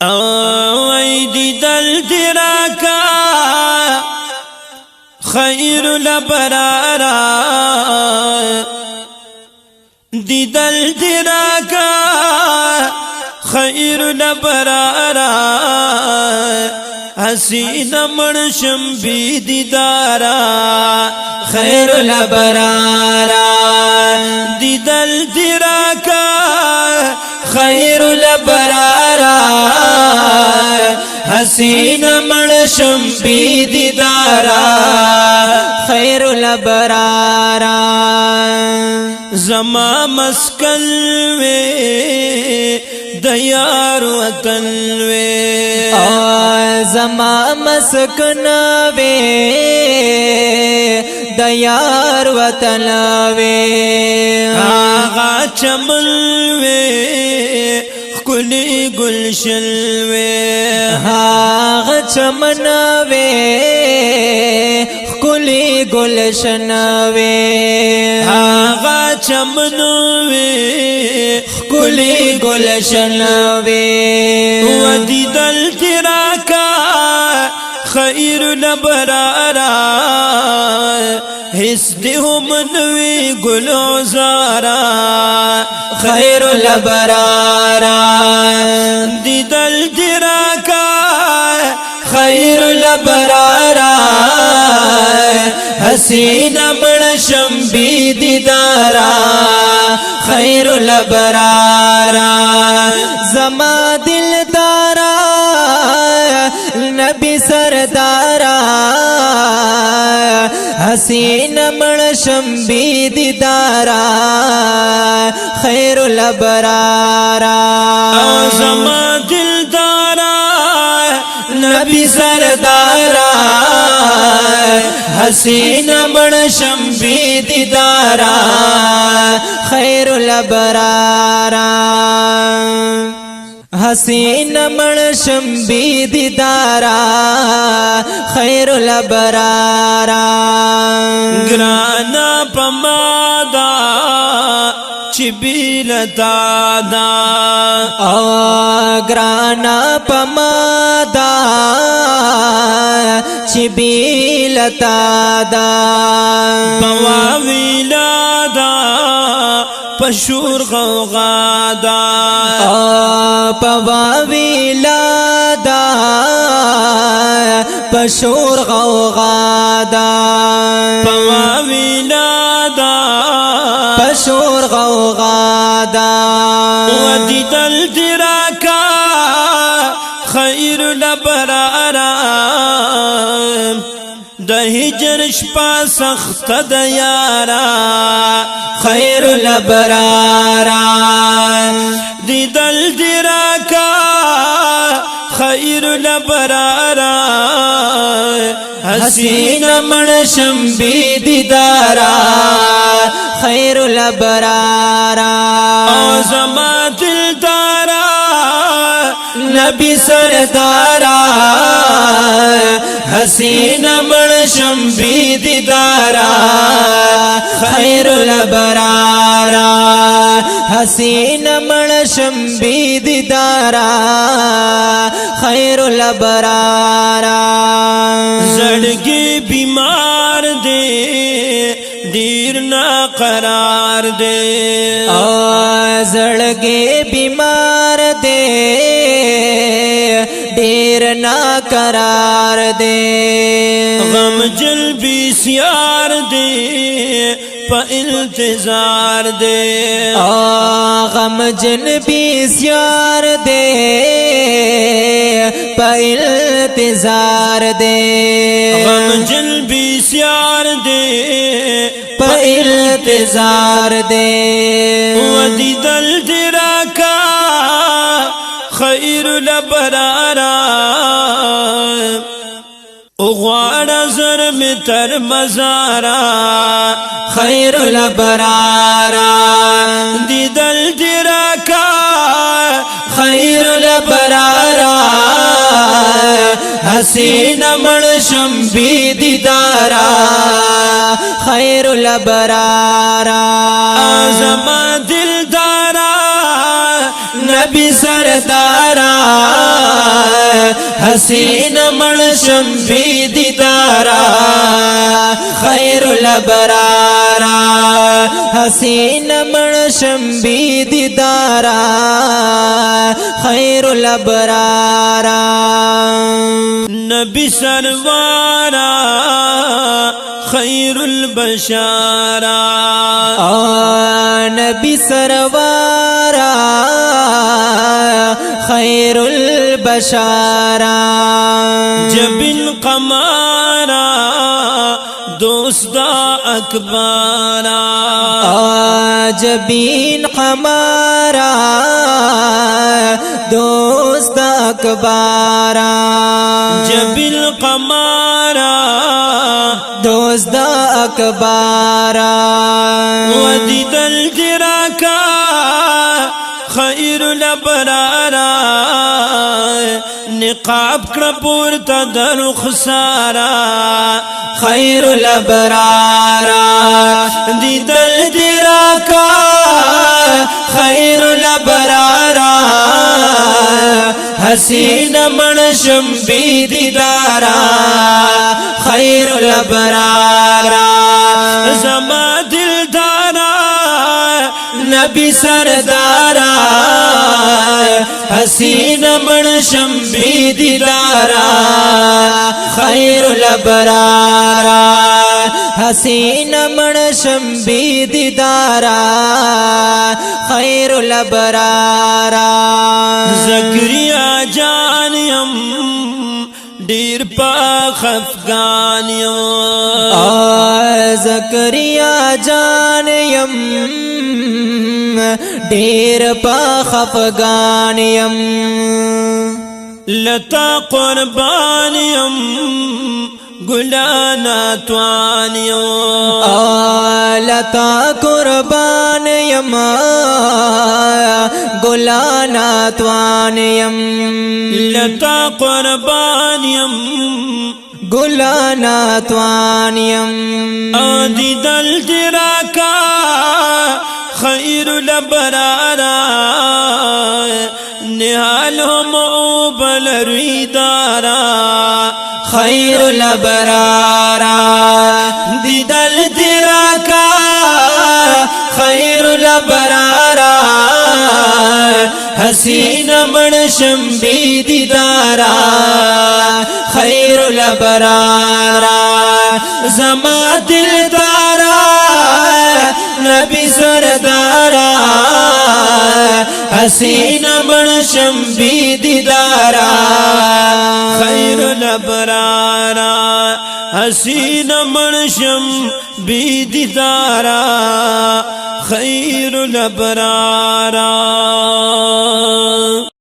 اوی دیدل دیراکا خیر لبرارا دیدل دیراکا خیر لبرارا حسین منشم بی دیدارا خیر لبرارا دیدل دیراکا خیر لبرارا حسین منشم بی دیدارا خیر لبرارا زما مسکن وے دیار وطن وے زما مسکن وے دیار وطن وے آغا چمن وے کلی گلشن وے آغا چمن وے کلی گلشن وے آغا چمن وے کلی گلشن وے ودیدل تراکا خیر لبرارا حس دیو منوی گلو زارا خیر لبرارا دیدل تراکا خیر لبرارا حسین منشم بی دیدارا خیر لبرارا زما دلدارا نبی سردارا حسین منشم بی دیدارا خیر لبرارا زما دلدارا نبی سردارا حسین منشم بی دیدارا خیر لبرارا حسین منشم بی دیدارا خیر لبرارا گرانا پمادا چی بیلتا دا گرانا پمادا چی بیلتا دا پواویلا دا پشور غوغا دا پواویلا دا پشور غوغا دا پواویلا دا پشور غوغا دا ودیدل تراکا خیر لبرارا د هجر شپا سخت د یارا خیر لبرارا دیدل تراکا خیر لبرارا حسین منشم بی دیدارا خیر لبرارا زما دلدارا نبی سردارا حسین منشم بی دیدارا خیر لبرارا حسین منشم بی دیدارا خیر لبرارا زړګي بیمار دے دیر نا قرار دے زړګي بیمار دے ډیر نا قرار دے غم جل بیسیار دے پا انتظار دے غم جن بیسیار دے پا انتظار دے غم جل بیسیار دے پا انتظار دے ودیدل تراکا خیر لبرارا اغوار زر میں تر مزارا خیر لبرارا دیدل تراکا خیر لبرارا حسین منشم بی دیدارا خیر لبرارا زما دلدارا نبی سردارا حسین منشم بی دیدارا خیر الابرارا حسین منشم بی دیدارا خیر الابرارا نبی سروارا خیر البشارا نبی سروارا خیر البشارا جبین قمارا دوست دا اکبارا جبین قمارا دوست اکبارا جبین قمارا دوست اکبارا ودید الجراکا خیر الابرارا نقاب کرپور تدر خسارا خیر الابرارا دید الجراکا خیر الابرارا حسین منشم بی دیدارا خیر الابرارا زما دلدارا نبی سردارا حسین منشم بی دیدارا خیر الابرارا حسین منشم بی دیدارا خیر الابرارا زکریا جانیم دیر پاک افغانیم زکریا جانیم دیر پاک افغانیم لتا قربانیم گلانا توانیم لتا قربانیم گلانا توانیم لتا قربانیم گلانا توانیم آدی دل جراکا خیر الابرارا نحال هم بل رویدارا خیر الابرارا دی دل جراکا خیر الابرارا حسین منشم بی دیدارا خیر الابرارا زما دلدارا نبی سردارا حسین منشم بی دیدارا خیر الابرارا حسین منشم بی دیدارا خیر الابرارا